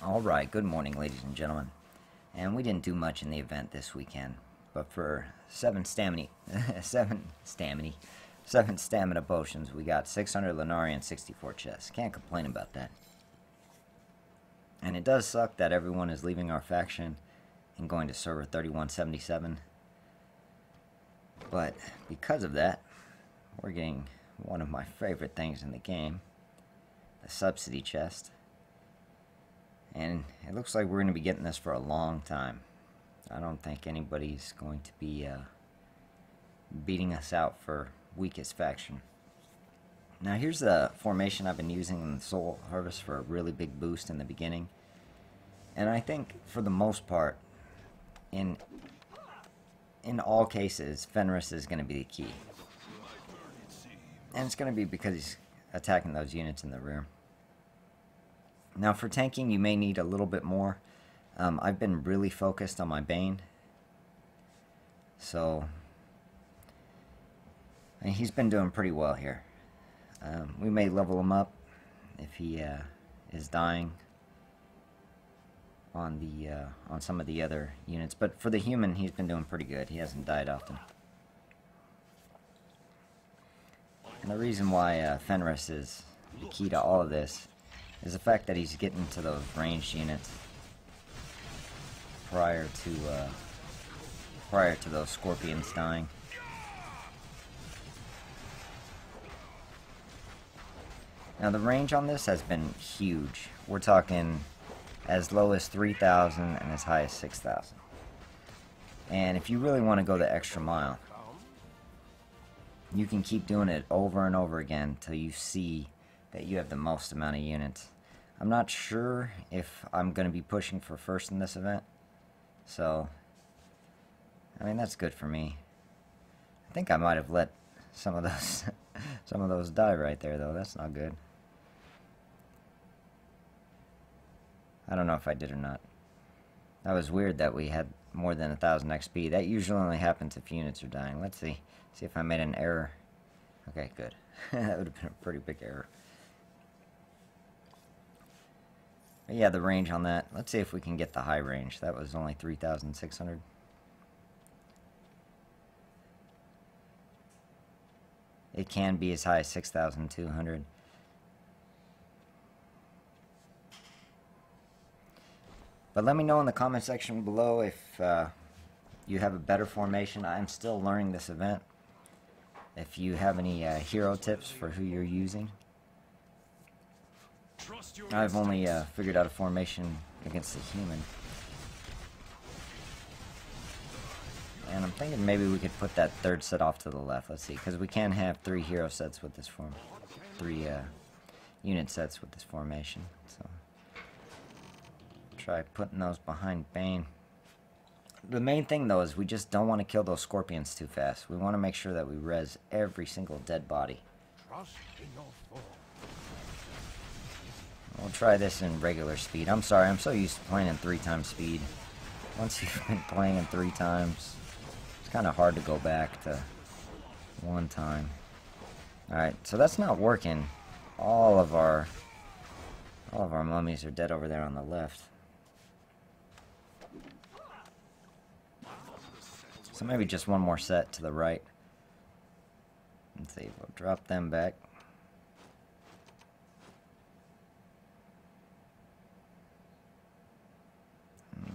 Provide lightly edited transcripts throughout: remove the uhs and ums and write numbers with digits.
Alright, good morning ladies and gentlemen. And we didn't do much in the event this weekend, but for 7 stamina, 7 stamina potions, we got 600 Lenari and 64 chests. Can't complain about that. And it does suck that everyone is leaving our faction and going to server 3177. But because of that, we're getting one of my favorite things in the game, the subsidy chest. And it looks like we're going to be getting this for a long time. I don't think anybody's going to be beating us out for weakest faction. Now here's the formation I've been using in the Soul Harvest for a really big boost in the beginning. And I think for the most part, in all cases, Fenris is going to be the key. And it's going to be because he's attacking those units in the rear. Now for tanking, you may need a little bit more. I've been really focused on my Bane. So, and he's been doing pretty well here. We may level him up if he is dying on some of the other units. But for the human, he's been doing pretty good. He hasn't died often. And the reason why Fenris is the key to all of this is the fact that he's getting to those ranged units prior to those scorpions dying. Now the range on this has been huge. We're talking as low as 3,000 and as high as 6,000. And if you really want to go the extra mile, you can keep doing it over and over again till you see that you have the most amount of units. I'm not sure if I'm going to be pushing for first in this event, so I mean that's good for me. I think I might have let some of those die right there though. That's not good. I don't know if I did or not. That was weird that we had more than 1,000 XP. That usually only happens if units are dying. Let's see if I made an error. Okay, good. That would have been a pretty big error. But yeah, the range on that. Let's see if we can get the high range. That was only 3,600. It can be as high as 6,200. But let me know in the comment section below if you have a better formation. I'm still learning this event. If you have any hero tips for who you're using. I've only figured out a formation against the human. And I'm thinking maybe we could put that third set off to the left. Let's see, because we can have 3 hero sets with this form. 3 unit sets with this formation. So try putting those behind Bane. The main thing though is we just don't want to kill those scorpions too fast. We want to make sure that we res every single dead body. We'll try this in regular speed. I'm sorry, I'm so used to playing in 3 times speed. Once you've been playing in 3 times, it's kind of hard to go back to 1 time. Alright, so that's not working. All of our mummies are dead over there on the left. So maybe just one more set to the right. Let's see, we'll drop them back.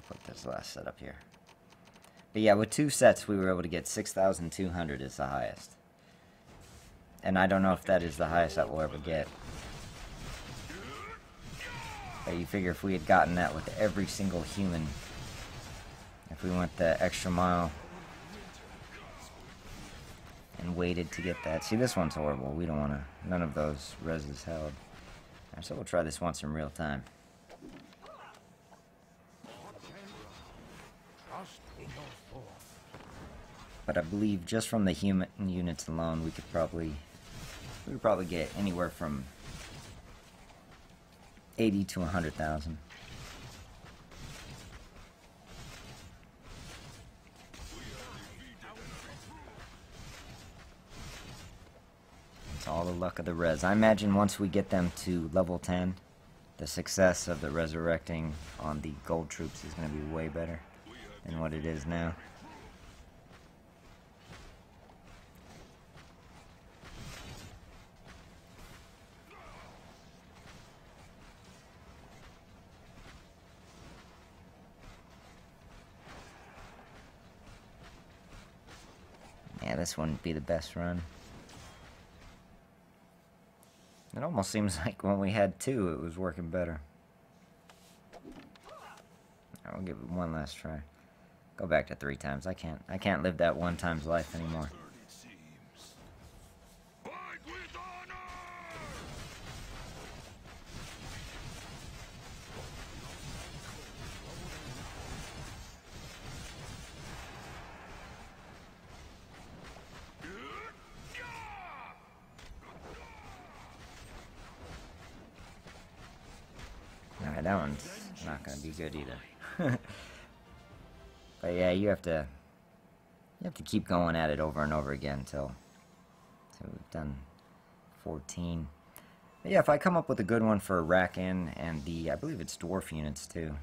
Put this last set up here. But yeah, with 2 sets we were able to get 6,200 is the highest. And I don't know if that is the highest that we'll ever get. But you figure if we had gotten that with every single human, if we went the extra mile and waited to get that. See, this one's horrible. We don't want to, none of those reses held. Alright, so we'll try this once in real time. But I believe just from the human units alone, we could probably get anywhere from 80 to 100,000. It's all the luck of the res. I imagine once we get them to level 10, the success of the resurrecting on the gold troops is going to be way better than what it is now. Yeah, this wouldn't be the best run. It almost seems like when we had 2, it was working better. I'll give it one last try. Go back to 3 times. I can't live that 1 times life anymore. Alright, that one's not gonna be good either. But yeah, you have to keep going at it over and over again until we've done 14. But yeah, if I come up with a good one for Rack-In and the, I believe it's dwarf units too.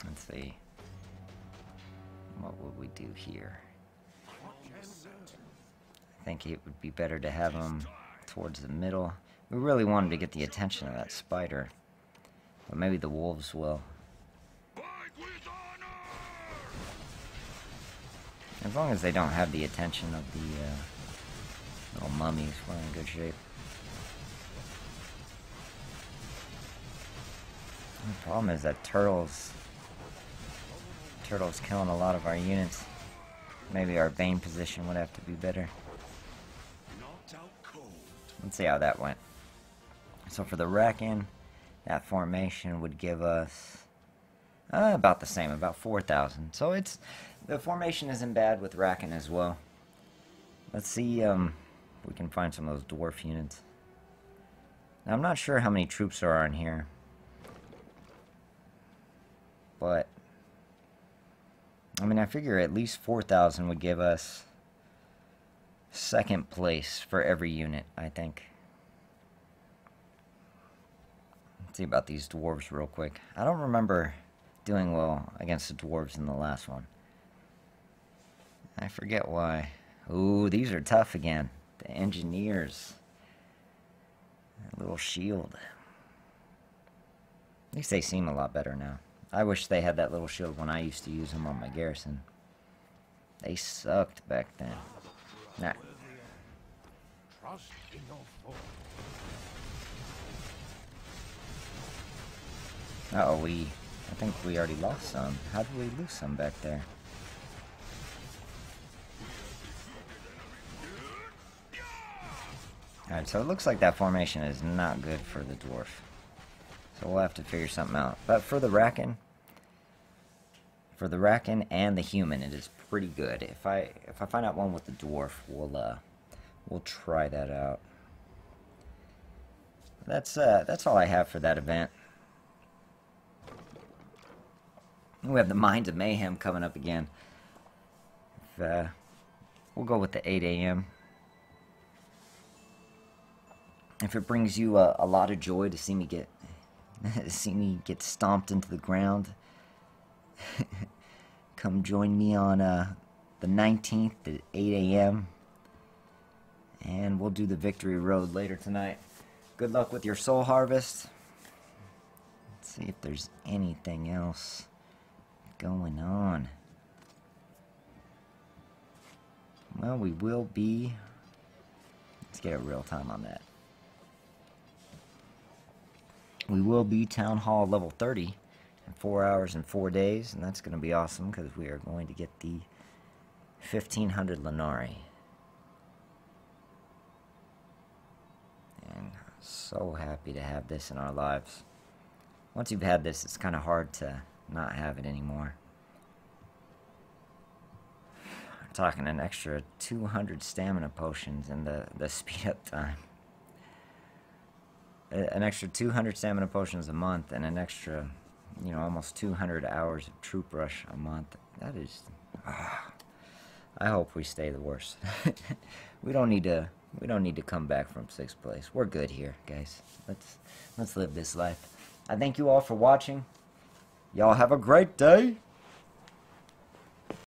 Let's see. What would we do here? I think it would be better to have them towards the middle. We really wanted to get the attention of that spider. But maybe the wolves will. As long as they don't have the attention of the little mummies, we're in good shape. The problem is that turtles killing a lot of our units. Maybe our Bane position would have to be better. Let's see how that went. So for the Rack-In, that formation would give us about the same, about 4,000. So the formation isn't bad with Rack-In as well. Let's see if we can find some of those dwarf units. Now I'm not sure how many troops there are in here, but I mean, I figure at least 4,000 would give us 2nd place for every unit, I think. Let's see about these dwarves real quick. I don't remember doing well against the dwarves in the last one. I forget why. Ooh, these are tough again. The engineers. A little shield. At least they seem a lot better now. I wish they had that little shield when I used to use them on my garrison. They sucked back then. Nah. Uh-oh, I think we already lost some. How did we lose some back there? Alright, so it looks like that formation is not good for the dwarf. So we'll have to figure something out. But for the Rack-In and the human, it is pretty good. If I find out one with the dwarf, we'll try that out. That's all I have for that event. We have the Minds of Mayhem coming up again. We'll go with the 8 a.m. If it brings you a lot of joy to see me get stomped into the ground, come join me on the 19th at 8 a.m. and we'll do the Victory Road later tonight. Good luck with your soul harvest. Let's see if there's anything else going on. Well, we will be... Let's get a real time on that. We will be Town Hall level 30 in 4 hours and 4 days, and that's going to be awesome because we are going to get the 1500 Lenari. And so happy to have this in our lives. Once you've had this, it's kind of hard to not have it anymore. I'm talking an extra 200 stamina potions and the speed up time. An extra 200 stamina potions a month and an extra you know, almost 200 hours of Troop Rush a month. That is... I hope we stay the worst. We don't need to come back from 6th place. We're good here, guys. Let's live this life. I thank you all for watching. Y'all have a great day.